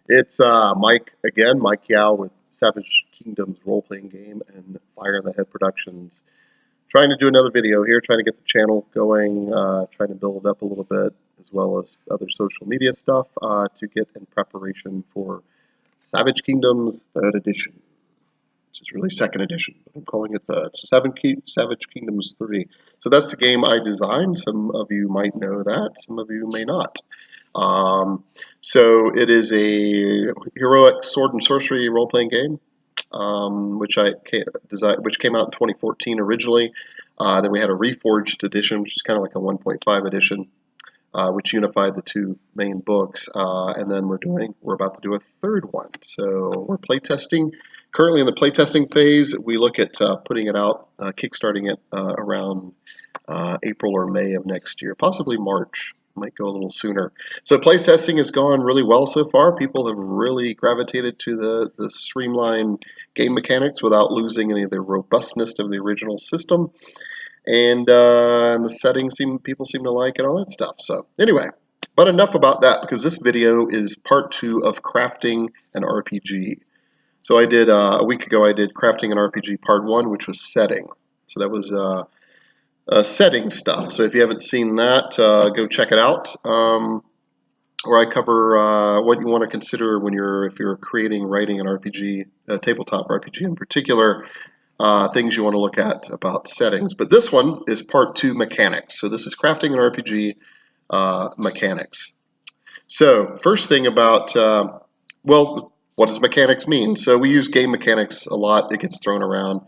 It's Mike again, Mike Yao with Savage Kingdoms role-playing game and Fire in the Head Productions. Trying to do another video here, trying to get the channel going, trying to build it up a little bit, as well as other social media stuff to get in preparation for Savage Kingdoms 3rd edition, which is really 2nd edition, but I'm calling it the Savage Kingdoms 3. So that's the game I designed. Some of you might know that, some of you may not. So it is a heroic sword and sorcery role-playing game, which came out in 2014 originally. Then we had a reforged edition, which is kind of like a 1.5 edition, which unified the two main books. And then we're about to do a third one. So we're playtesting. Currently in the playtesting phase. We look at putting it out, kickstarting it around April or May of next year, possibly March. Might go a little sooner. So playtesting has gone really well so far. People have really gravitated to the streamlined game mechanics without losing any of the robustness of the original system. And the settings people seem to like and all that stuff. So anyway, but enough about that, because this video is part 2 of crafting an RPG. So I did a week ago. I did crafting an RPG part 1, which was setting. So that was setting stuff. So if you haven't seen that, go check it out. Where I cover what you want to consider when if you're creating, writing an RPG, a tabletop RPG in particular, things you want to look at about settings. But this one is part 2, mechanics. So this is crafting an RPG mechanics. So first thing about, well, what does mechanics mean? So we use game mechanics a lot. It gets thrown around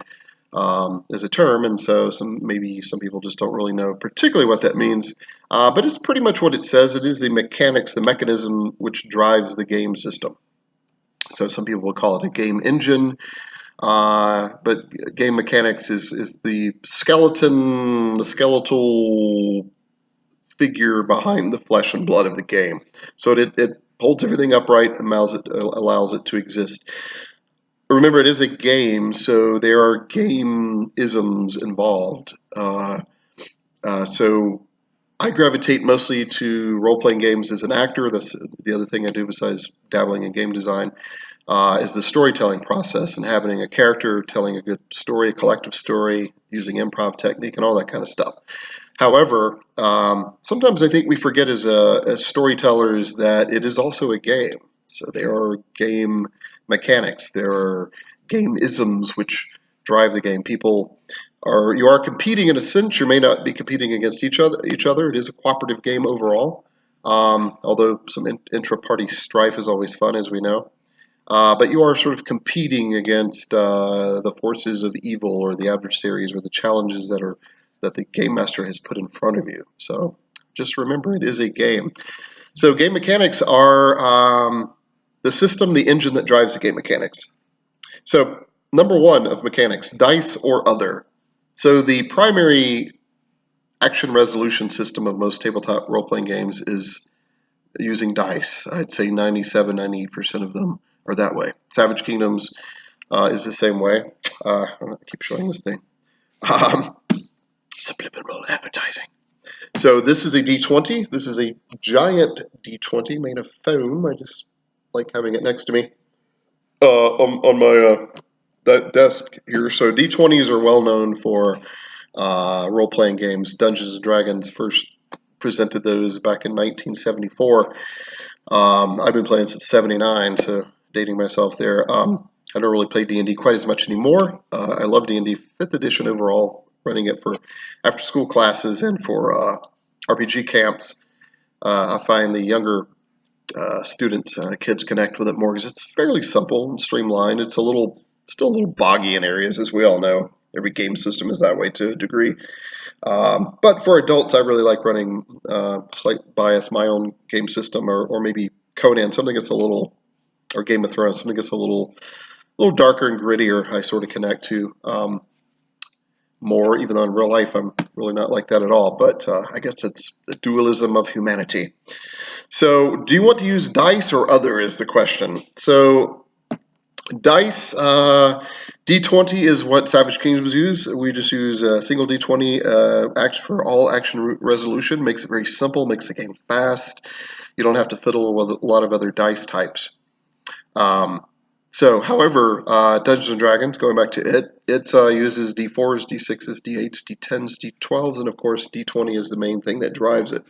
as a term, and so maybe some people just don't really know particularly what that means. But it's pretty much what it says. It is the mechanics, the mechanism which drives the game system. So some people will call it a game engine, but game mechanics is the skeleton, the skeletal figure behind the flesh and blood of the game. So it holds everything upright and allows it to exist. Remember, it is a game, so there are game-isms involved. So I gravitate mostly to role-playing games as an actor. That's the other thing I do besides dabbling in game design, is the storytelling process and having a character telling a good story, a collective story, using improv technique and all that kind of stuff. However, sometimes I think we forget as storytellers that it is also a game. So there are game mechanics, there are game isms which drive the game. You are competing in a sense. You may not be competing against each other. It is a cooperative game overall, although some intra-party strife is always fun, as we know. But you are sort of competing against the forces of evil or the adversaries or the challenges that the game master has put in front of you. So just remember, it is a game. So game mechanics are the system, the engine that drives the game mechanics. So number 1 of mechanics, dice or other. So the primary action resolution system of most tabletop role-playing games is using dice. I'd say 97, 98% of them are that way. Savage Kingdoms is the same way. I keep showing this thing. Subliminal advertising. So this is a D20. This is a giant D20 made of foam. I just like having it next to me on my that desk here. So D20s are well known for role-playing games. Dungeons and Dragons first presented those back in 1974. I've been playing since '79, so dating myself there. I don't really play D&D quite as much anymore. I love D&D 5th edition overall, running it for after-school classes and for RPG camps. I find the younger students, kids connect with it more because it's fairly simple and streamlined. It's still a little boggy in areas, as we all know. Every game system is that way to a degree. But for adults, I really like running, slight bias, my own game system, or maybe Conan, something that's or Game of Thrones, something that's a little darker and grittier. I sort of connect to more, even though in real life I'm really not like that at all. But I guess it's the dualism of humanity. So, do you want to use dice or other is the question. So, dice, D20 is what Savage Kingdoms use. We just use a single D20 action for all action resolution. Makes it very simple, makes the game fast. You don't have to fiddle with a lot of other dice types. However, Dungeons and Dragons, going back to it uses D4s, D6s, D8s, D10s, D12s, and of course D20 is the main thing that drives it.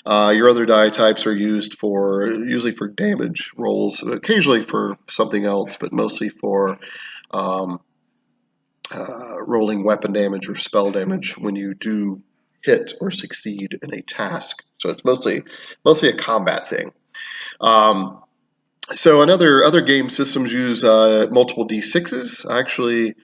Your other die types are used for usually for damage rolls, occasionally for something else, but mostly for um, rolling weapon damage or spell damage when you do hit or succeed in a task. So it's mostly a combat thing. Um, other game systems use multiple d6s. Actually,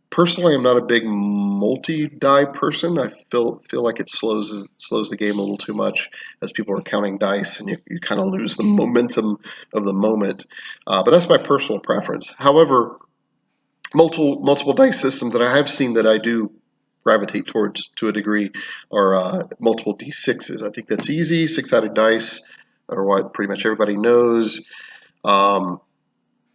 personally, I'm not a big multi-die person. I feel like it slows the game a little too much as people are counting dice, and you kind of lose the momentum of the moment. But that's my personal preference. However, multiple dice systems that I have seen that I do gravitate towards to a degree are multiple d6s. I think that's easy. Six-sided dice are what pretty much everybody knows. Um,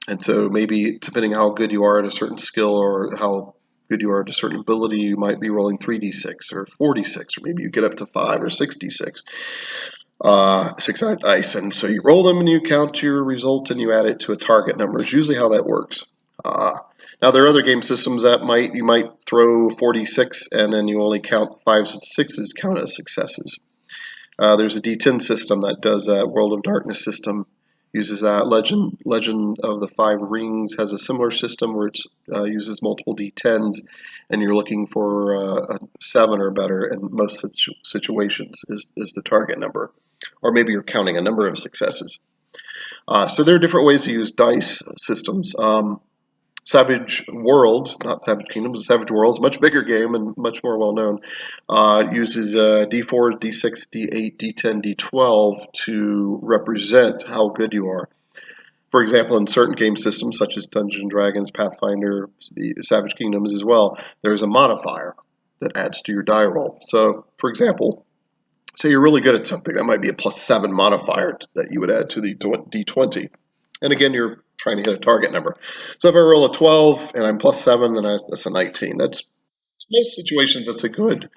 and so maybe depending how good you are at a certain skill or how good you are at a certain ability, you might be rolling 3d6 or 4d6, or maybe you get up to 5 or 6d6 six-sided dice. And so you roll them and you count your result and you add it to a target number. Is usually how that works. Now there are other game systems that you might throw 46 and then you only count 5s and 6s count as successes. There's a D10 system that does that. World of Darkness system uses that. Legend of the Five Rings has a similar system where it uses multiple D10s, and you're looking for a 7 or better in most situations is the target number. Or maybe you're counting a number of successes. So there are different ways to use dice systems. Savage Worlds, not Savage Kingdoms, Savage Worlds, much bigger game and much more well known, uses D4, D6, D8, D10, D12 to represent how good you are. For example, in certain game systems such as Dungeons and Dragons, Pathfinder, Savage Kingdoms as well, there is a modifier that adds to your die roll. So, for example, say you're really good at something, that might be a +7 modifier that you would add to the D20. And again, you're trying to hit a target number. So if I roll a 12 and I'm +7, then that's a 19. That's most situations. That's a good.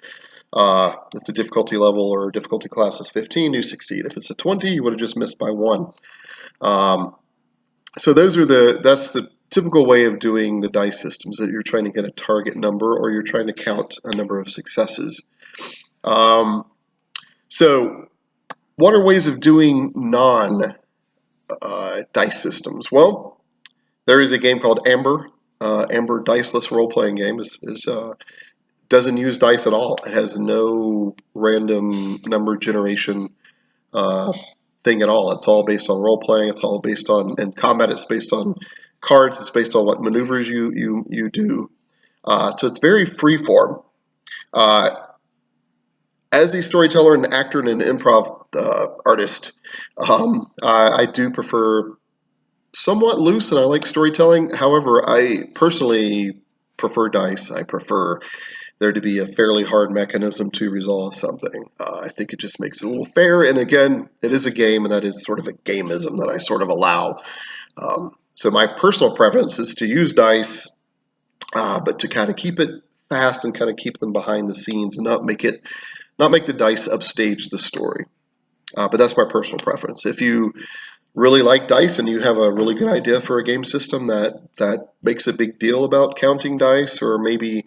If the difficulty level or difficulty class is 15, you succeed. If it's a 20, you would have just missed by 1. So that's the typical way of doing the dice systems, that you're trying to get a target number or you're trying to count a number of successes. So what are ways of doing non dice systems? Well, there is a game called Amber. Amber Diceless role-playing game doesn't use dice at all. It has no random number generation uh, thing at all. It's all based on role-playing. It's all based on, and combat. It's based on cards. It's based on what maneuvers you do. So it's very free-form. Uh, as a storyteller, an actor, and an improv artist, I do prefer somewhat loose, and I like storytelling. However, I personally prefer dice. I prefer there to be a fairly hard mechanism to resolve something. I think it just makes it a little fair. And again, it is a game, and that is sort of a gameism that I sort of allow. So my personal preference is to use dice, but to kind of keep it fast and kind of keep them behind the scenes and not make the dice upstage the story. But that's my personal preference. If you really like dice and you have a really good idea for a game system that makes a big deal about counting dice, or maybe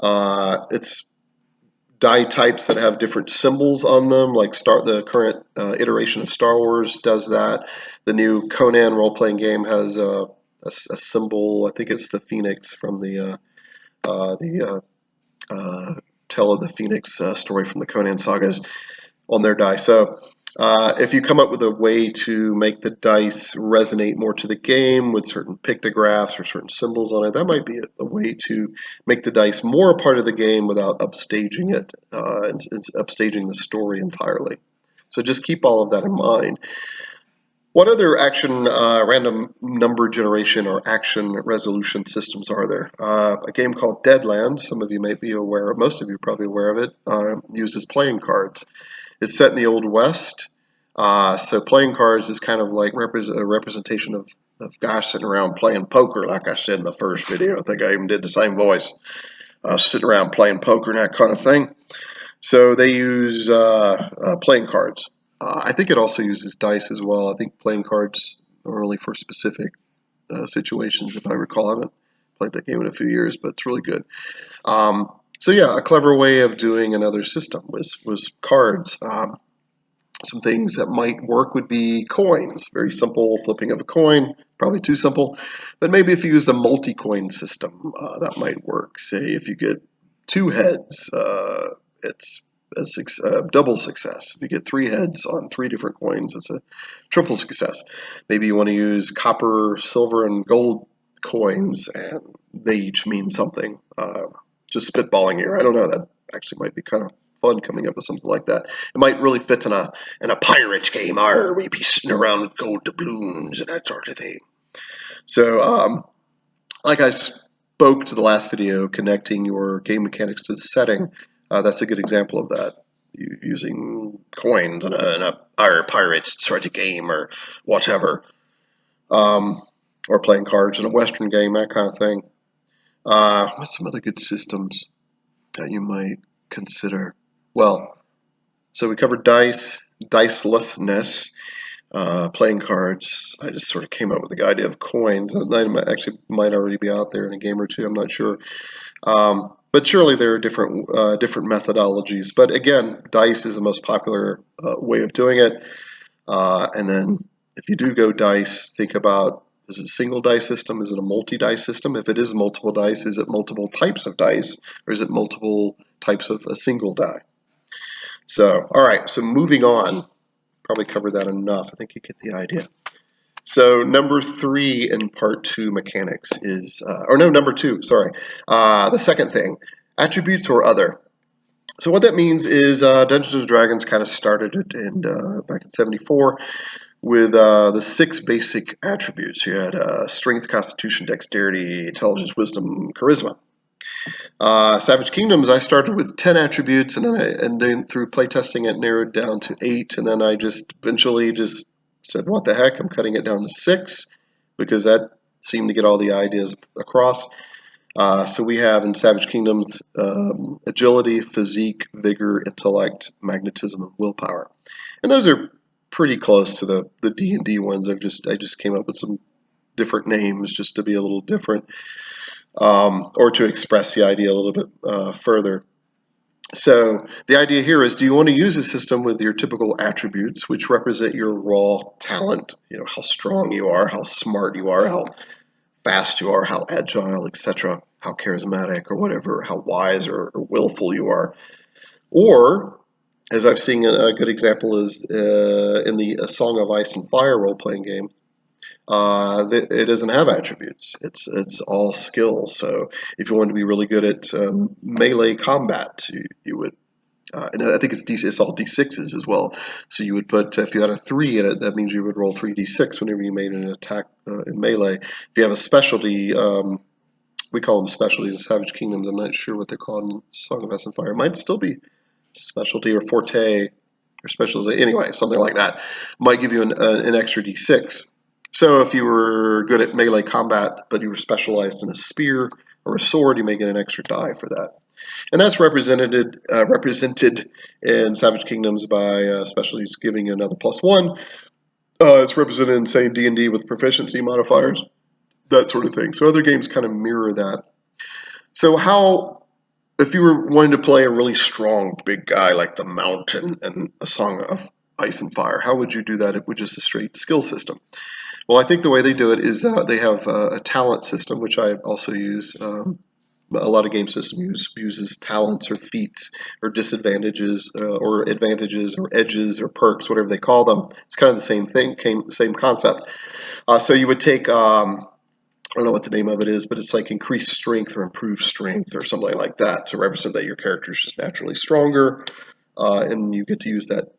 it's die types that have different symbols on them, like the current iteration of Star Wars does that. The new Conan role-playing game has a symbol. I think it's the Phoenix from the Tale of the Phoenix story from the Conan sagas on their die. So if you come up with a way to make the dice resonate more to the game with certain pictographs or certain symbols on it, that might be a way to make the dice more a part of the game without upstaging it. It's upstaging the story entirely. So just keep all of that in mind. What other action random number generation or action resolution systems are there? A game called Deadlands, some of you may be aware of, most of you are probably aware of it, uses playing cards. It's set in the Old West, so playing cards is kind of like a representation of guys sitting around playing poker, like I said in the first video. I think I even did the same voice. Sitting around playing poker and that kind of thing. So they use playing cards. I think it also uses dice as well. I think playing cards or only for specific situations, if I recall. I haven't played that game in a few years, but it's really good. So yeah, a clever way of doing another system was cards. Some things that might work would be coins. Very simple flipping of a coin, probably too simple. But maybe if you used a multi-coin system, that might work. Say if you get 2 heads, it's a double success. If you get 3 heads on 3 different coins, it's a triple success. Maybe you want to use copper, silver, and gold coins, and they each mean something. Just spitballing here. I don't know. That actually might be kind of fun coming up with something like that. It might really fit in a pirate game. We'd be sitting around with gold doubloons and that sort of thing. So, like I spoke to the last video, connecting your game mechanics to the setting, that's a good example of that. Using coins in a pirate sort of game or whatever. Or playing cards in a Western game, that kind of thing. What's some other good systems that you might consider? Well, so we covered dicelessness, playing cards. I just sort of came up with the idea of coins. That actually might already be out there in a game or two. I'm not sure. But surely there are different methodologies. But again, dice is the most popular way of doing it. And then if you do go dice, think about, is it a single dice system? Is it a multi-dice system? If it is multiple dice, is it multiple types of dice? Or is it multiple types of a single die? So, all right, so moving on. Probably covered that enough. I think you get the idea. So number 3 in part 2 mechanics is, number 2, sorry. The second thing, attributes or other. So what that means is Dungeons & Dragons kind of started it back in 74 with the 6 basic attributes. You had strength, constitution, dexterity, intelligence, wisdom, charisma. Savage Kingdoms, I started with 10 attributes, and then through playtesting it narrowed down to 8, and then I just eventually just said, what the heck, I'm cutting it down to 6, because that seemed to get all the ideas across. So we have in Savage Kingdoms agility, physique, vigor, intellect, magnetism, and willpower. And those are pretty close to the D&D ones. I just came up with some different names just to be a little different. Or to express the idea a little bit further. So the idea here is, do you want to use a system with your typical attributes, which represent your raw talent, how strong you are, how smart you are, how fast you are, how agile, etc., how charismatic or whatever, how wise or willful you are? Or, as I've seen a good example is in the A Song of Ice and Fire role-playing game, it doesn't have attributes. It's all skills. So if you want to be really good at melee combat, you would, and I think it's all d6s as well. So you would put, if you had a 3 in it, that means you would roll 3d6 whenever you made an attack in melee. If you have a specialty, we call them specialties in Savage Kingdoms. I'm not sure what they're called in Song of Ice and Fire. It might still be specialty or forte or specialization. Anyway, something like that might give you an extra d6. So if you were good at melee combat, but you were specialized in a spear or a sword, you may get an extra die for that. And that's represented in Savage Kingdoms by specialties giving you another +1. It's represented in, say, D&D with proficiency modifiers, that sort of thing. So other games kind of mirror that. So if you were wanting to play a really strong big guy like the Mountain and A Song of Ice and Fire, how would you do that with just a straight skill system? Well, I think the way they do it is they have a talent system, which I also use. A lot of game systems uses talents or feats or disadvantages or advantages or edges or perks, whatever they call them. It's kind of the same thing, same concept. So you would take, I don't know what the name of it is, but it's like increased strength or improved strength or something like that to represent that your character is just naturally stronger, and you get to use that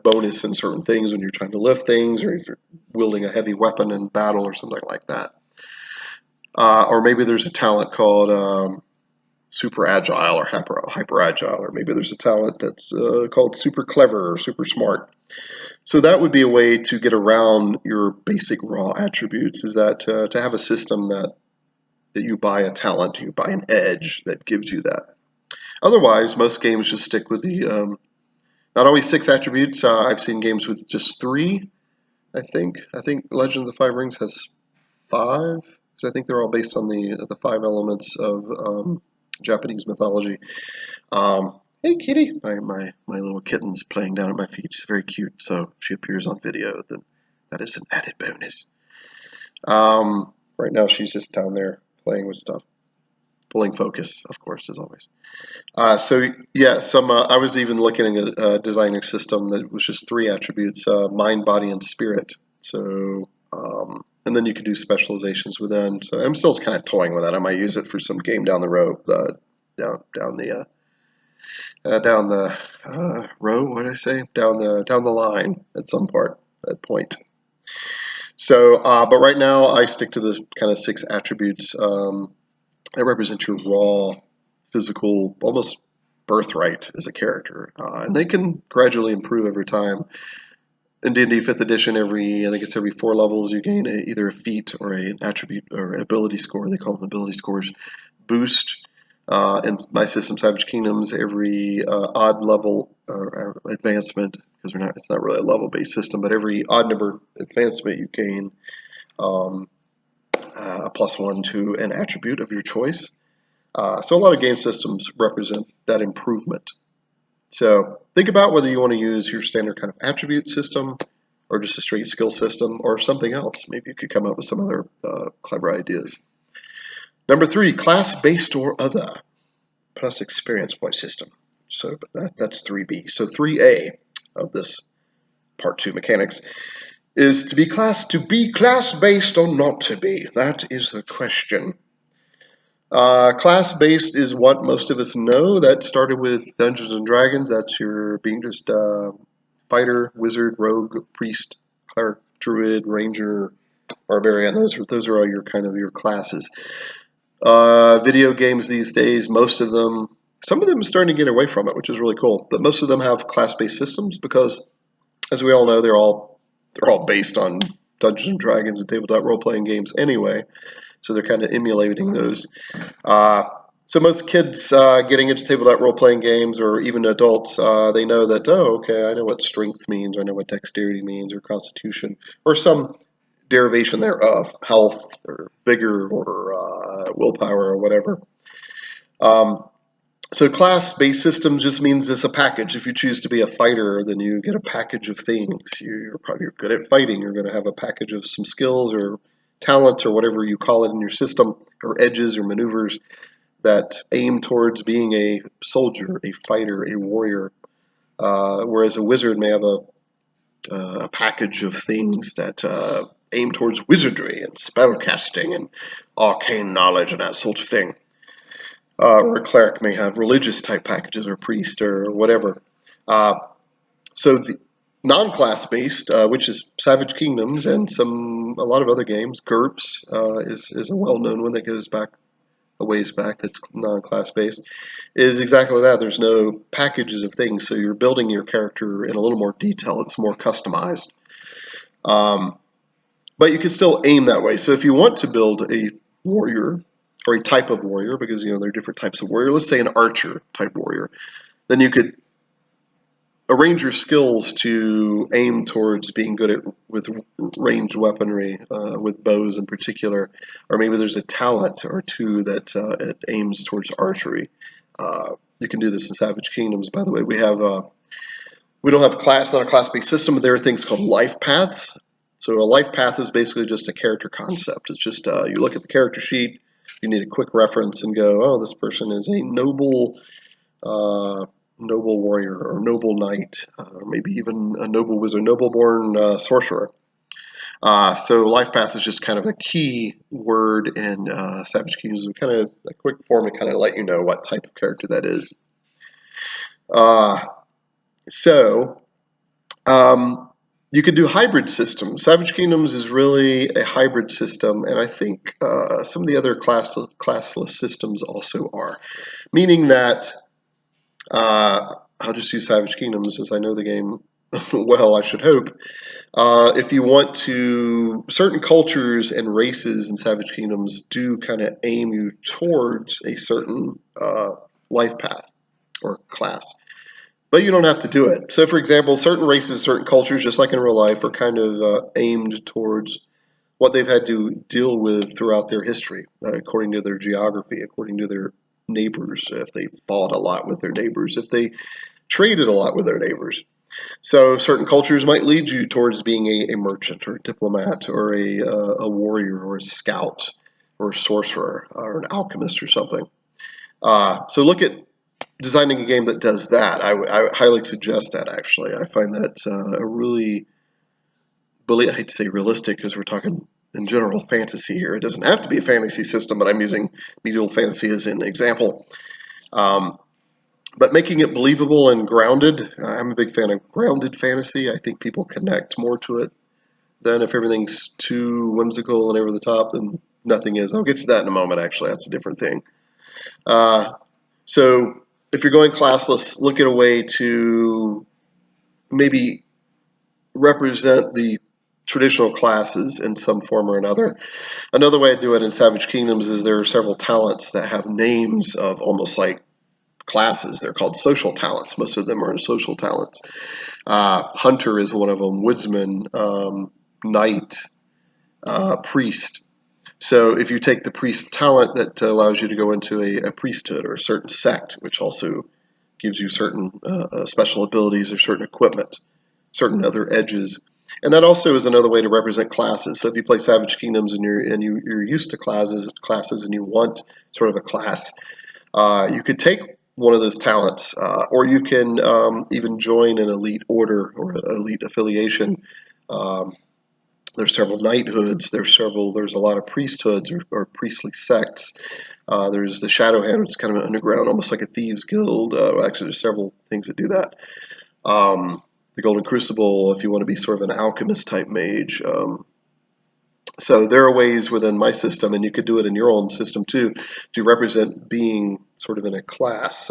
bonus in certain things when you're trying to lift things, or if you're wielding a heavy weapon in battle or something like that. Or maybe there's a talent called super agile or hyper agile, or maybe there's a talent that's called super clever or super smart. So that would be a way to get around your basic raw attributes, is that to have a system that you buy a talent, you buy an edge that gives you that. Otherwise, most games just stick with the not always 6 attributes. I've seen games with just 3. I think. I think Legend of the Five Rings has 5, because I think they're all based on the 5 elements of Japanese mythology. Hey, kitty! My little kitten's playing down at my feet. She's very cute, so if she appears on video, then that is an added bonus. Right now, she's just down there playing with stuff, pulling focus, of course, as always. So yeah, I was even looking at designing a system that was just 3 attributes: mind, body, and spirit. So and then you can do specializations within. So I'm still kind of toying with that. I might use it for some game down the road, down the row. What did I say? Down the line at some point. So, but right now I stick to the kind of 6 attributes that represent your raw, physical, almost birthright as a character, and they can gradually improve over time. In D&D 5th edition, I think it's every 4 levels, you gain either a feat or an attribute or ability score. They call them ability scores. Boost. In my system, Savage Kingdoms, every odd level advancement, because it's not really a level-based system, but every odd number advancement you gain a +1 to an attribute of your choice. So a lot of game systems represent that improvement. So think about whether you want to use your standard kind of attribute system or just a straight skill system or something else. Maybe you could come up with some other clever ideas. Number 3, class-based or other, plus experience point system. So that's 3B. So 3A of this part 2 mechanics is to be class-based or not to be. That is the question. Class-based is what most of us know. That started with Dungeons and Dragons. That's your being just fighter, wizard, rogue, priest, cleric, druid, ranger, barbarian. Those are all your kind of your classes. Video games these days, most of them, some of them are starting to get away from it, which is really cool. But most of them have class-based systems because, as we all know, they're all based on Dungeons and Dragons and tabletop role-playing games anyway. So they're kind of emulating those. So most kids getting into tabletop role-playing games, or even adults, they know that, okay, I know what strength means, I know what dexterity means, or constitution, or some derivation thereof, health, or vigor, or willpower, or whatever. So class-based systems just means it's a package. If you choose to be a fighter, then you get a package of things. You're probably good at fighting. You're going to have a package of some skills or talents or whatever you call it in your system, or edges or maneuvers that aim towards being a soldier, a fighter, a warrior. Whereas a wizard may have a package of things that aim towards wizardry and spellcasting and arcane knowledge and that sort of thing. Or a cleric may have religious type packages, or priest, or whatever. So the non-class based, which is Savage Kingdoms and a lot of other games, GURPS is a well-known one that goes back a ways back, that's non-class based, is exactly that. There's no packages of things, so you're building your character in a little more detail. It's more customized. But you can still aim that way. So if you want to build a warrior, or a type of warrior, because there are different types of warrior. Let's say an archer type warrior. Then you could arrange your skills to aim towards being good with ranged weaponry, with bows in particular, or maybe there's a talent or two that it aims towards archery. You can do this in Savage Kingdoms. By the way, we don't have not a class-based system, but there are things called life paths. So a life path is basically just a character concept. It's just you look at the character sheet. You need a quick reference and go, oh, this person is a noble warrior, or noble knight, or maybe even a noble wizard, noble-born sorcerer. So life path is just kind of a key word in Savage Kingdoms, kind of a quick form to kind of let you know what type of character that is. You could do hybrid systems. Savage Kingdoms is really a hybrid system, and I think some of the other classless systems also are. Meaning that, I'll just use Savage Kingdoms as I know the game well, I should hope. If you want to, certain cultures and races in Savage Kingdoms do kind of aim you towards a certain life path or class. But you don't have to do it. So, for example, certain races, certain cultures, just like in real life, are kind of aimed towards what they've had to deal with throughout their history, according to their geography, according to their neighbors, if they fought a lot with their neighbors, if they traded a lot with their neighbors. So certain cultures might lead you towards being a merchant or a diplomat or a warrior or a scout or a sorcerer or an alchemist or something. So look at designing a game that does that. I highly suggest that, actually. I find that a really, I hate to say realistic because we're talking in general fantasy here. It doesn't have to be a fantasy system, but I'm using medieval fantasy as an example. Um, but making it believable and grounded. I'm a big fan of grounded fantasy. I think people connect more to it than if everything's too whimsical and over the top, then nothing is. I'll get to that in a moment, actually. That's a different thing. Uh, so if you're going classless, look at a way to maybe represent the traditional classes in some form or another. Another way to do it in Savage Kingdoms is there are several talents that have names of almost like classes. They're called social talents. Most of them are social talents. Hunter is one of them, woodsman, knight, priest. So if you take the priest talent, that allows you to go into a priesthood or a certain sect, which also gives you certain special abilities or certain equipment, certain other edges. And that also is another way to represent classes. So if you play Savage Kingdoms and you're used to classes, and you want sort of a class, you could take one of those talents, or you can even join an elite order or elite affiliation. Um, there's several knighthoods. There's a lot of priesthoods or priestly sects. There's the Shadowhand, which is kind of an underground, almost like a thieves guild. Actually, there's several things that do that. The Golden Crucible, if you want to be sort of an alchemist type mage. So there are ways within my system, and you could do it in your own system too, to represent being sort of in a class.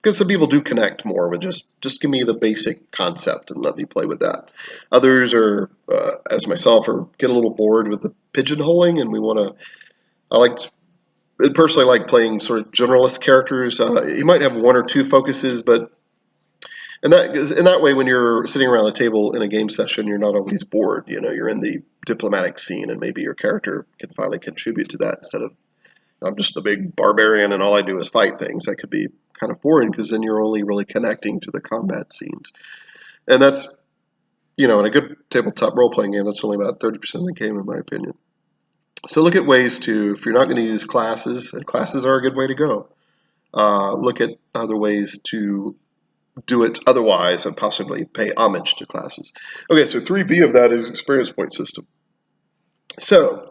Because some people do connect more with just give me the basic concept and let me play with that. Others are, as myself, are get a little bored with the pigeonholing, and we want to. I personally like playing sort of generalist characters. You might have one or two focuses, but in that way, when you're sitting around the table in a game session, you're not always bored. You know, you're in the diplomatic scene, and maybe your character can finally contribute to that instead of I'm just the big barbarian and all I do is fight things. That could be kind of boring because then you're only really connecting to the combat scenes, and that's in a good tabletop role playing game, that's only about 30% of the game, in my opinion. So look at ways to, if you're not going to use classes, and classes are a good way to go. Look at other ways to do it otherwise and possibly pay homage to classes. Okay, so 3B of that is experience point system. So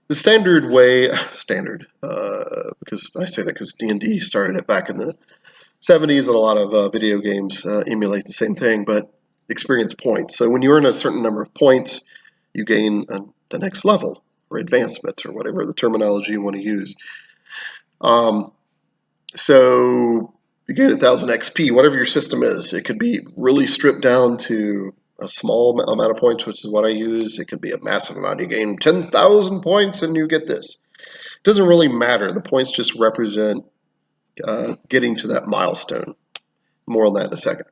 the standard way, because I say that because D&D started it back in the 70s, and a lot of video games emulate the same thing, but experience points. So when you earn a certain number of points, you gain the next level or advancement or whatever the terminology you want to use. So you get 1,000 XP, whatever your system is. It could be really stripped down to a small amount of points, which is what I use. It could be a massive amount. You gain 10,000 points and you get this. It doesn't really matter. The points just represent getting to that milestone. More on that in a second.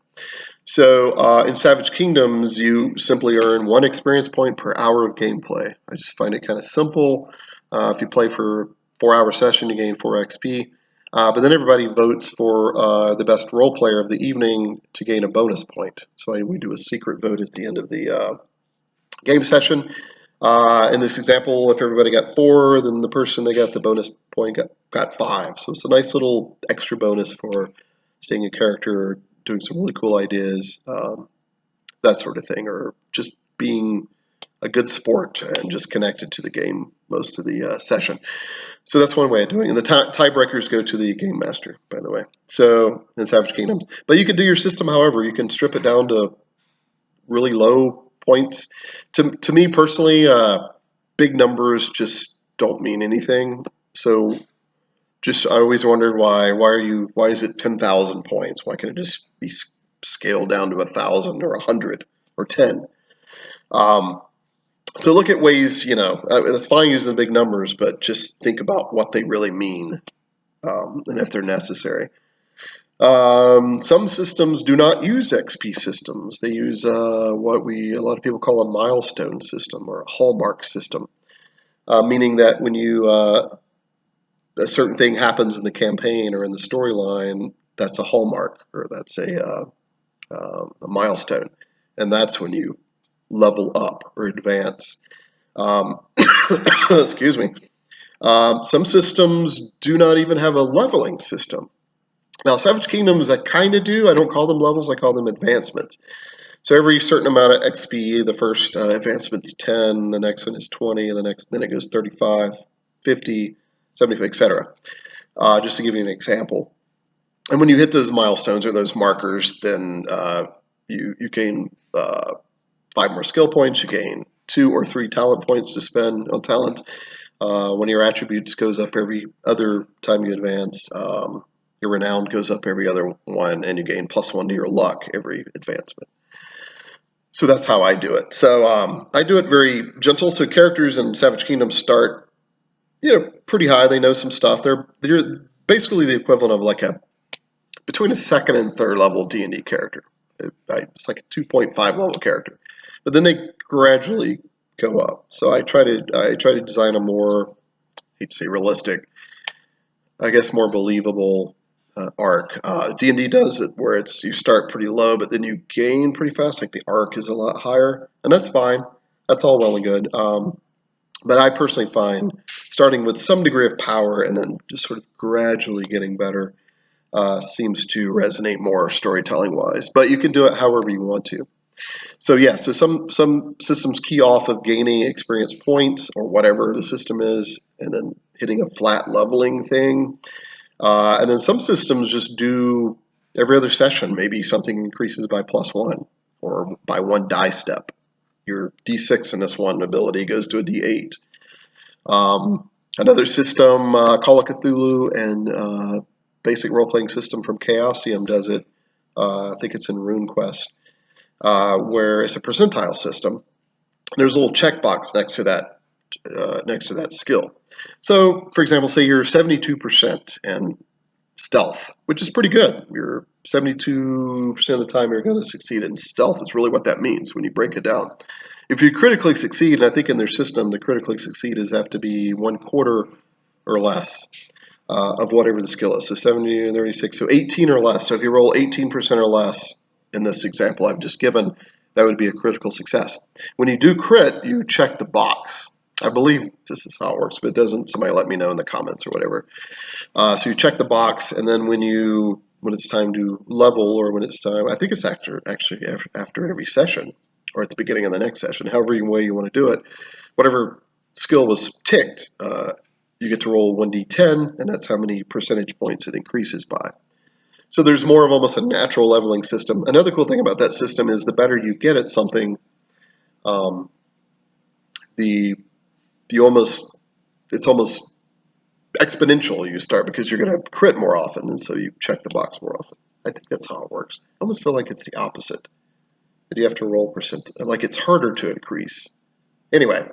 So in Savage Kingdoms, you simply earn 1 experience point per hour of gameplay. I just find it kind of simple. If you play for a 4-hour session, you gain 4 XP. But then everybody votes for the best role player of the evening to gain a bonus point. So we do a secret vote at the end of the game session. In this example, if everybody got 4, then the person that got the bonus point got 5. So it's a nice little extra bonus for staying a character, doing some really cool ideas, that sort of thing, or just being a good sport and just connected to the game most of the session. So that's one way of doing it. And the tiebreakers go to the game master, by the way. So in Savage Kingdoms. But you can do your system however. You can strip it down to really low points. To me personally, big numbers just don't mean anything. So I always wondered why is it 10,000 points? Why can't it just be scaled down to 1,000 or 100 or 10? So look at ways, it's fine using the big numbers, but just think about what they really mean, and if they're necessary. Some systems do not use XP systems. They use what a lot of people call a milestone system or a hallmark system, meaning that when a certain thing happens in the campaign or in the storyline, that's a hallmark or that's a milestone, and that's when you level up or advance. Um, excuse me. Some systems do not even have a leveling system. Now, Savage Kingdoms, I kind of do. I don't call them levels, I call them advancements. So every certain amount of XP, the first advancement's 10, the next one is 20, and then it goes 35, 50, 75, etc. Just to give you an example. And when you hit those milestones or those markers, then you gain 5 more skill points, you gain 2 or 3 talent points to spend on talent. One of your attributes goes up every other time you advance. Your renown goes up every other one, and you gain +1 to your luck every advancement. So that's how I do it. So I do it very gentle. So characters in Savage Kingdom start, pretty high. They know some stuff. They're basically the equivalent of like between a second and third level D&D character. It's like a 2.5 level character, but then they gradually go up. So I try to design a more, I hate to say realistic, I guess more believable arc. D&D does it where you start pretty low, but then you gain pretty fast. Like the arc is a lot higher, and that's fine. That's all well and good. But I personally find starting with some degree of power and then just sort of gradually getting better seems to resonate more storytelling wise. But you can do it however you want to. So yeah, so some systems key off of gaining experience points or whatever the system is, and then hitting a flat leveling thing. And then some systems just do every other session. Maybe something increases by +1 or by 1 die step. Your D6 in this one ability goes to a D8. Another system, Call of Cthulhu and basic role-playing system from Chaosium does it. I think it's in RuneQuest, where it's a percentile system. There's a little checkbox next to that skill. So, for example, say you're 72% in stealth, which is pretty good. You're 72% of the time you're going to succeed in stealth. Is really what that means when you break it down. If you critically succeed, and I think in their system, the critically succeed is have to be 1/4 or less of whatever the skill is. So 70 and 36, so 18 or less. So if you roll 18% or less in this example I've just given, that would be a critical success. When you do crit, you check the box. I believe this is how it works, but it doesn't. Somebody let me know in the comments or whatever. So you check the box, and then when it's time to level, or when it's time, I think it's actually after every session, or at the beginning of the next session, however way you want to do it, whatever skill was ticked, you get to roll 1d10, and that's how many percentage points it increases by. So there's more of almost a natural leveling system. Another cool thing about that system is the better you get at something, it's almost exponential. You start because you're going to crit more often, and so you check the box more often. I think that's how it works. I almost feel like it's the opposite, that you have to roll percent, like it's harder to increase. Anyway,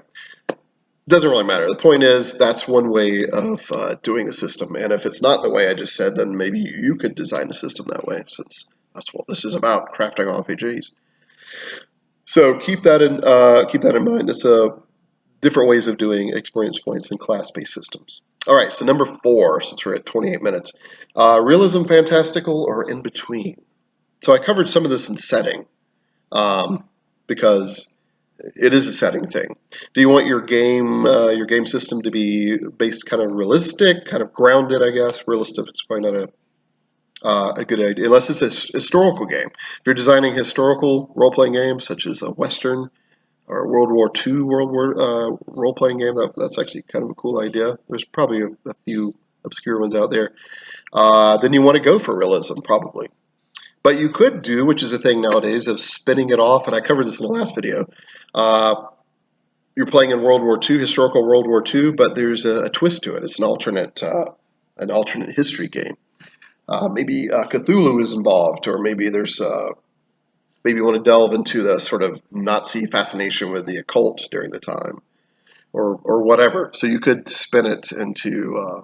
doesn't really matter. The point is that's one way of doing a system, and if it's not the way I just said, then maybe you could design a system that way, since that's what this is about, crafting RPGs. So keep that in mind. It's different ways of doing experience points in class-based systems. All right, so number 4, since we're at 28 minutes, realism, fantastical, or in between. So I covered some of this in setting, because it is a setting thing. Do you want your game system to be based kind of realistic, kind of grounded? I guess realistic is probably not a good idea, unless it's a historical game. If you're designing historical role-playing games, such as a Western or World War II role-playing game, that's actually kind of a cool idea. There's probably a few obscure ones out there. Then you want to go for realism, probably. But you could do, which is a thing nowadays, of spinning it off, and I covered this in the last video. You're playing in World War II, historical World War II, but there's a twist to it. It's an alternate history game. Maybe Cthulhu is involved, or maybe maybe you want to delve into the sort of Nazi fascination with the occult during the time, or whatever. So you could spin it into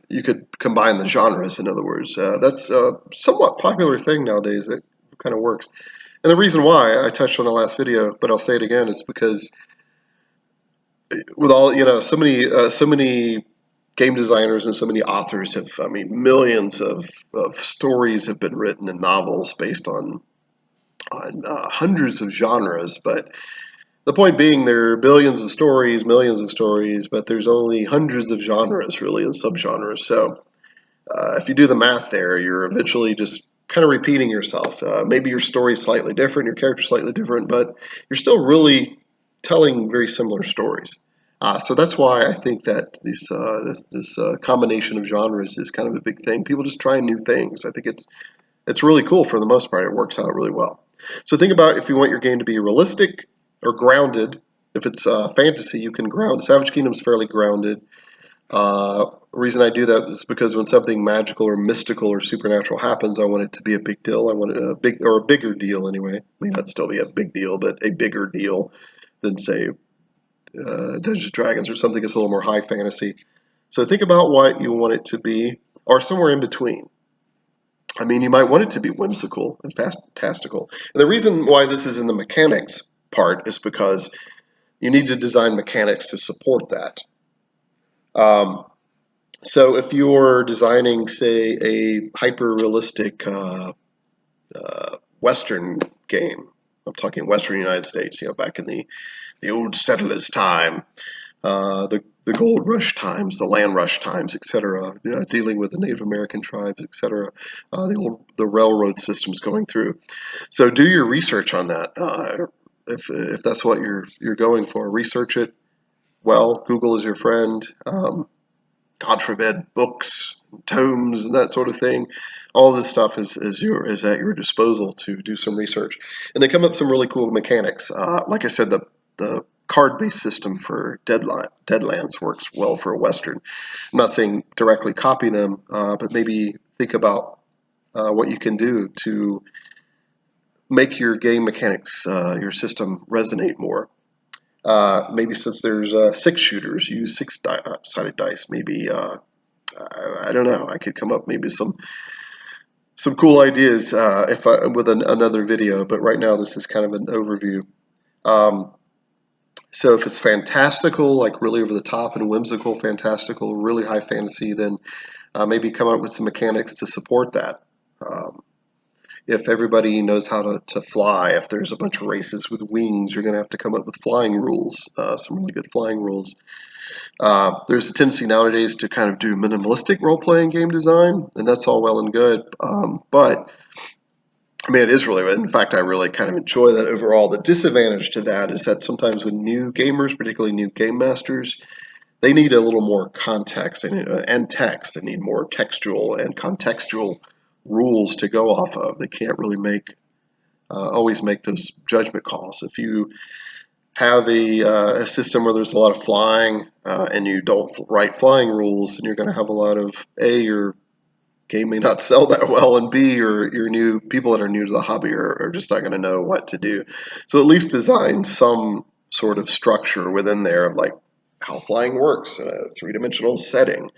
you could combine the genres. In other words, that's a somewhat popular thing nowadays that kind of works. And the reason why I touched on the last video, but I'll say it again, is because with all so many game designers and so many authors have, I mean, millions of stories have been written and novels based on hundreds of genres. But the point being, there are billions of stories, millions of stories, but there's only hundreds of genres really and subgenres. So if you do the math there, you're eventually just kind of repeating yourself. Maybe your story's slightly different, your character's slightly different, but you're still really telling very similar stories. So that's why I think that this combination of genres is kind of a big thing. People just trying new things. I think it's really cool for the most part. It works out really well. So think about if you want your game to be realistic or grounded. If it's fantasy, you can ground. Savage Kingdom's fairly grounded. The reason I do that is because when something magical or mystical or supernatural happens, I want it to be a big deal. I want it a bigger deal anyway. May not still be a big deal, but a bigger deal than say Dungeons and Dragons or something that's a little more high fantasy. So think about what you want it to be, or somewhere in between. I mean, you might want it to be whimsical and fantastical. And the reason why this is in the mechanics part is because you need to design mechanics to support that. So if you're designing, say, a hyper-realistic Western game, I'm talking Western United States, back in the old settlers' time, the gold rush times, the land rush times, etc., dealing with the Native American tribes, etc., the railroad systems going through. So do your research on that. If that's what you're going for, research it well. Google is your friend. God forbid, books, tomes, and that sort of thing. All this stuff is at your disposal to do some research, and they come up with some really cool mechanics. Like I said, the card-based system for Deadlands works well for a Western. I'm not saying directly copy them, but maybe think about what you can do to make your game mechanics, your system resonate more. Maybe since there's 6 shooters, use six-sided dice. Maybe I don't know. I could come up maybe some cool ideas if with another video. But right now, this is kind of an overview. So if it's fantastical, like really over the top and whimsical, fantastical, really high fantasy, then maybe come up with some mechanics to support that. If everybody knows how to fly, if there's a bunch of races with wings, you're going to have to come up with flying rules, some really good flying rules. There's a tendency nowadays to kind of do minimalistic role-playing game design, and that's all well and good. But I mean, it is really, in fact, I really kind of enjoy that overall. The disadvantage to that is that sometimes with new gamers, particularly new game masters, they need a little more context and text. They need more textual and contextual rules to go off of. They can't really always make those judgment calls. If you have a system where there's a lot of flying and you don't write flying rules, and you're going to have a lot of your game may not sell that well, and B, your new people that are new to the hobby are just not going to know what to do. So at least design some sort of structure within there of like how flying works in a three-dimensional setting.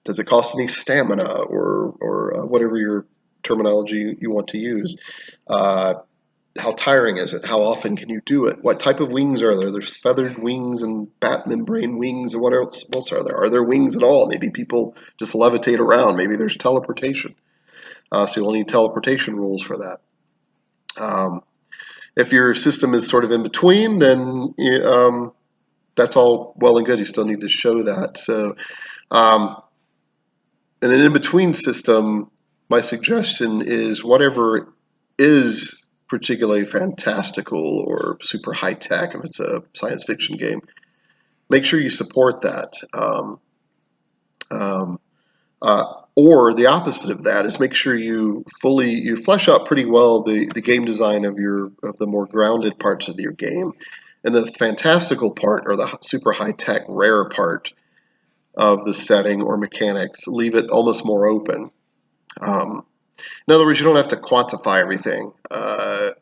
Does it cost any stamina or whatever your terminology you want to use? How tiring is it? How often can you do it? What type of wings are there? There's feathered wings and bat membrane wings, and what else are there? Are there wings at all? Maybe people just levitate around. Maybe there's teleportation. So you'll need teleportation rules for that. If your system is sort of in between, then that's all well and good. You still need to show that. So in an in-between system, my suggestion is whatever is particularly fantastical or super high-tech, if it's a science fiction game, make sure you support that. Or the opposite of that is make sure you flesh out pretty well the game design of the more grounded parts of your game, and the fantastical part or the super high-tech rare part of the setting or mechanics, leave it almost more open. In other words, you don't have to quantify everything. I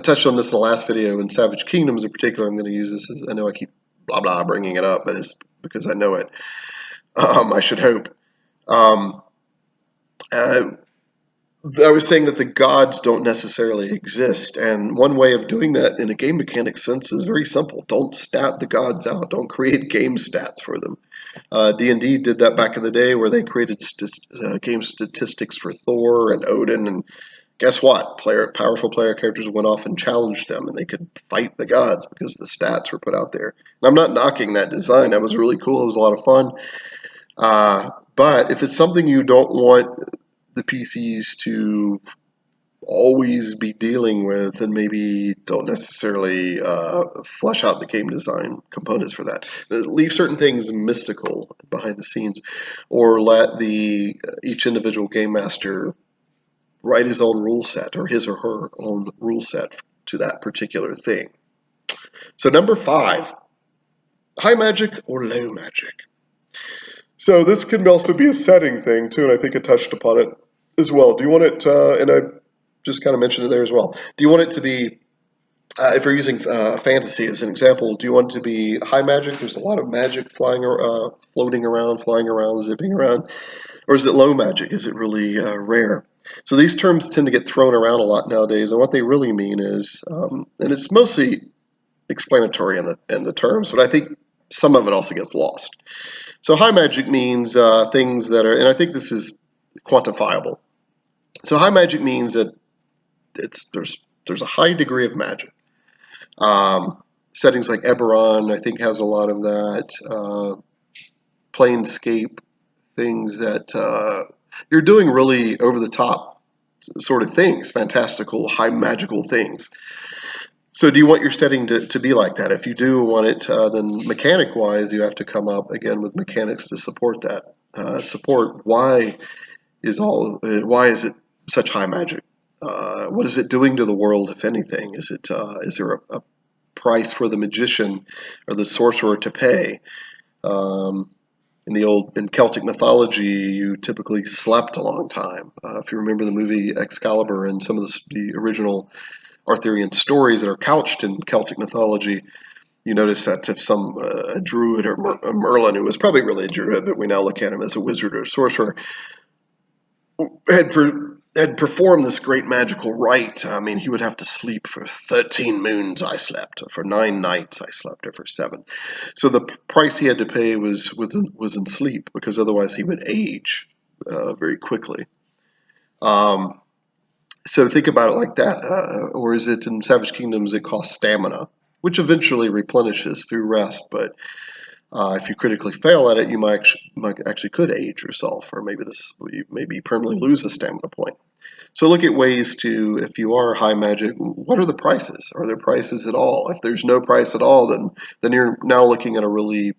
touched on this in the last video in Savage Kingdoms in particular. I'm going to use this I know I keep blah blah bringing it up, but it's because I know it. I should hope. Um, uh, I was saying that the gods don't necessarily exist, and one way of doing that in a game mechanic sense is very simple. Don't stat the gods out. Don't create game stats for them. D&D did that back in the day, where they created game statistics for Thor and Odin, and guess what? Powerful player characters went off and challenged them, and they could fight the gods because the stats were put out there. And I'm not knocking that design. That was really cool. It was a lot of fun. But if it's something you don't want the PCs to always be dealing with, and maybe don't necessarily flesh out the game design components for that. Leave certain things mystical behind the scenes, or let the each individual game master write his own rule set or his or her own rule set to that particular thing. So number 5, high magic or low magic. So this can also be a setting thing too, and I think I touched upon it as well. Do you want it, and I just kind of mentioned it there as well. Do you want it to be, if you're using fantasy as an example, do you want it to be high magic? There's a lot of magic floating around, flying around, zipping around. Or is it low magic? Is it really rare? So these terms tend to get thrown around a lot nowadays, and what they really mean is, and it's mostly explanatory in the terms, but I think some of it also gets lost. So high magic means things that are, and I think this is quantifiable. So high magic means that there's a high degree of magic. Settings like Eberron, I think, has a lot of that. Planescape, things that you're doing really over the top sort of things, fantastical, high magical things. So do you want your setting to be like that? If you do want it, then mechanic wise, you have to come up again with mechanics to support that. Support why is it such high magic? What is it doing to the world, if anything? Is there a price for the magician or the sorcerer to pay? In Celtic mythology, you typically slept a long time. If you remember the movie Excalibur and some of the original Arthurian stories that are couched in Celtic mythology, you notice that if some a druid or a Merlin, who was probably really a druid, but we now look at him as a wizard or a sorcerer, had performed this great magical rite. I mean, he would have to sleep for 13 moons. I slept for 9 nights. I slept, or for 7. So the price he had to pay was in sleep, because otherwise he would age very quickly. So think about it like that. Or is it in Savage Kingdoms? It costs stamina, which eventually replenishes through rest, but if you critically fail at it, you might actually could age yourself, or maybe permanently lose a stamina point. So look at ways to, if you are high magic, what are the prices? Are there prices at all? If there's no price at all, then you're now looking at a really,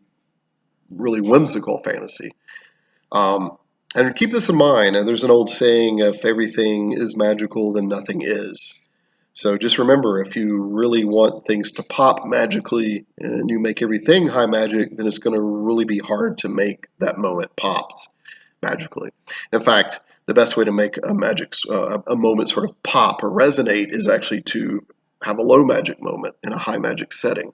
really whimsical fantasy. And keep this in mind. There's an old saying: if everything is magical, then nothing is. So just remember, if you really want things to pop magically and you make everything high magic, then it's going to really be hard to make that moment pops magically. In fact, the best way to make a moment sort of pop or resonate is actually to have a low magic moment in a high magic setting.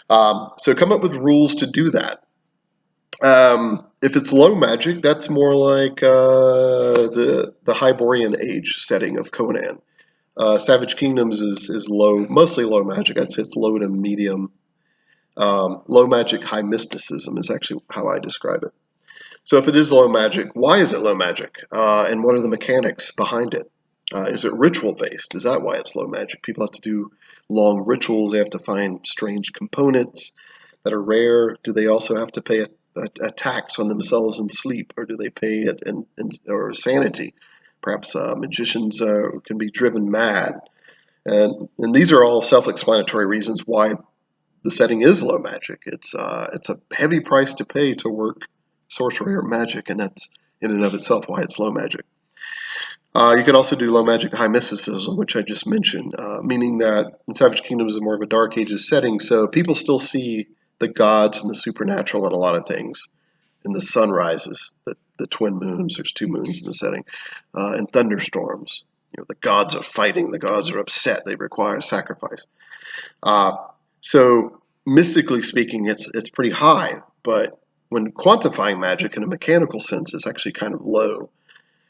So come up with rules to do that. If it's low magic, that's more like the Hyborian Age setting of Conan. Savage Kingdoms is mostly low magic. I'd say it's low to medium. Low magic, high mysticism is actually how I describe it. So if it is low magic, why is it low magic? And what are the mechanics behind it? Is it ritual based? Is that why it's low magic? People have to do long rituals. They have to find strange components that are rare. Do they also have to pay a tax on themselves in sleep, or do they pay it or sanity? Perhaps magicians can be driven mad. And these are all self-explanatory reasons why the setting is low magic. It's a heavy price to pay to work sorcery or magic, and that's in and of itself why it's low magic. You can also do low magic high mysticism, which I just mentioned, meaning that in Savage Kingdoms is more of a Dark Ages setting, so people still see the gods and the supernatural in a lot of things. In the sunrises, the twin moons, there's 2 moons in the setting, and thunderstorms. The gods are fighting, the gods are upset, they require sacrifice. So mystically speaking, it's pretty high, but when quantifying magic in a mechanical sense is actually kind of low.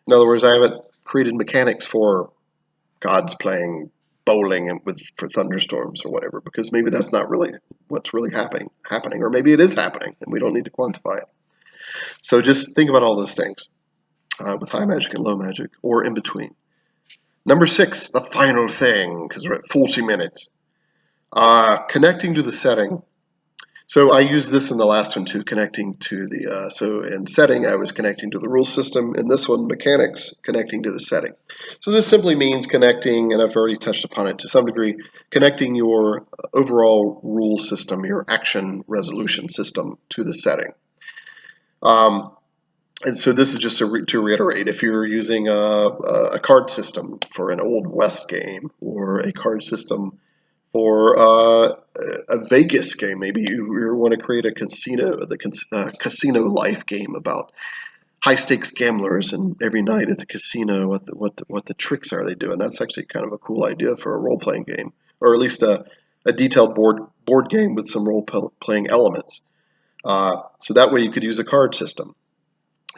In other words, I haven't created mechanics for gods playing bowling and for thunderstorms or whatever, because maybe that's not really what's really happening, or maybe it is happening and we don't need to quantify it. So just think about all those things with high magic and low magic, or in between. Number 6, the final thing, because we're at 40 minutes. Connecting to the setting. So I used this in the last one too, connecting to the, so in setting I was connecting to the rule system, in this one mechanics, connecting to the setting. So this simply means connecting, and I've already touched upon it to some degree, connecting your overall rule system, your action resolution system to the setting. And so this is just to reiterate, if you're using a card system for an Old West game, or a card system for a Vegas game, maybe you want to create a casino life game about high stakes gamblers, and every night at the casino, what the tricks are they doing. That's actually kind of a cool idea for a role playing game, or at least a detailed board game with some role playing elements. So that way you could use a card system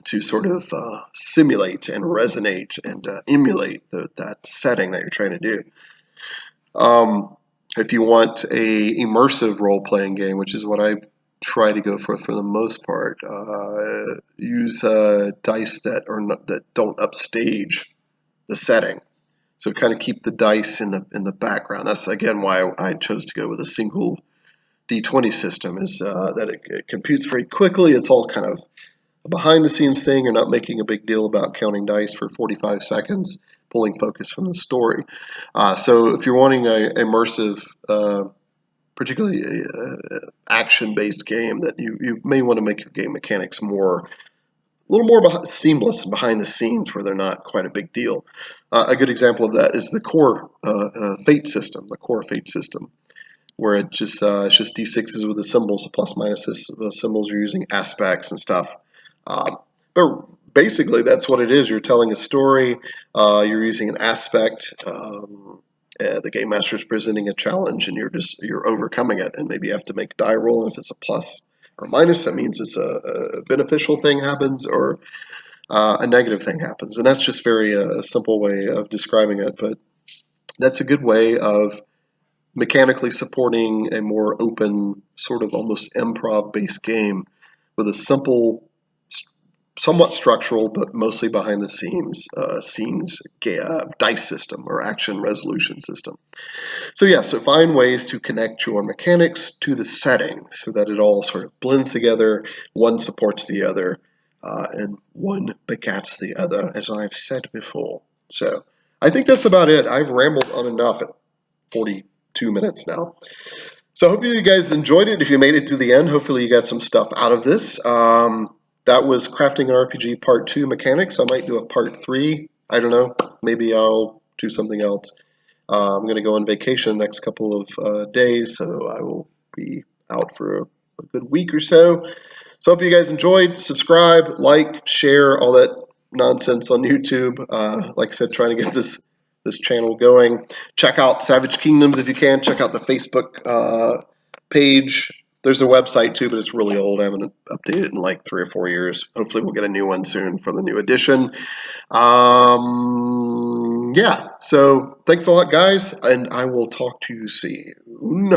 to sort of simulate and resonate and emulate that setting that you're trying to do. If you want a immersive role-playing game, which is what I try to go for the most part, use dice that don't upstage the setting. So kind of keep the dice in the background. That's again why I chose to go with a single D20 system, is that it computes very quickly. It's all kind of a behind the scenes thing. You're not making a big deal about counting dice for 45 seconds, pulling focus from the story. So if you're wanting an immersive, particularly action-based game, that you may want to make your game mechanics a little more seamless behind the scenes, where they're not quite a big deal. A good example of that is the core fate system, where it's just d6s with the symbols, the plus minus symbols. You're using aspects and stuff. But basically, that's what it is. You're telling a story. You're using an aspect. The game master is presenting a challenge, and you're overcoming it. And maybe you have to make a die roll. And if it's a plus or minus, that means it's a beneficial thing happens, or a negative thing happens. And that's just very a simple way of describing it. But that's a good way of mechanically supporting a more open, sort of almost improv-based game with a simple, somewhat structural, but mostly behind the scenes dice system or action resolution system. So yeah, so find ways to connect your mechanics to the setting so that it all sort of blends together. One supports the other, and one begats the other, as I've said before. So I think that's about it. I've rambled on enough at 42 minutes now. So I hope you guys enjoyed it. If you made it to the end, hopefully you got some stuff out of this. That was Crafting an RPG Part 2 Mechanics. I might do a Part 3. I don't know. Maybe I'll do something else. I'm going to go on vacation the next couple of days, so I will be out for a good week or so. So I hope you guys enjoyed. Subscribe, like, share, all that nonsense on YouTube. Like I said, trying to get this channel going. Check out Savage Kingdoms if you can. Check out the Facebook page. There's a website too, but it's really old. I haven't updated it in like 3 or 4 years. Hopefully we'll get a new one soon for the new edition. Yeah, so thanks a lot, guys, and I will talk to you soon.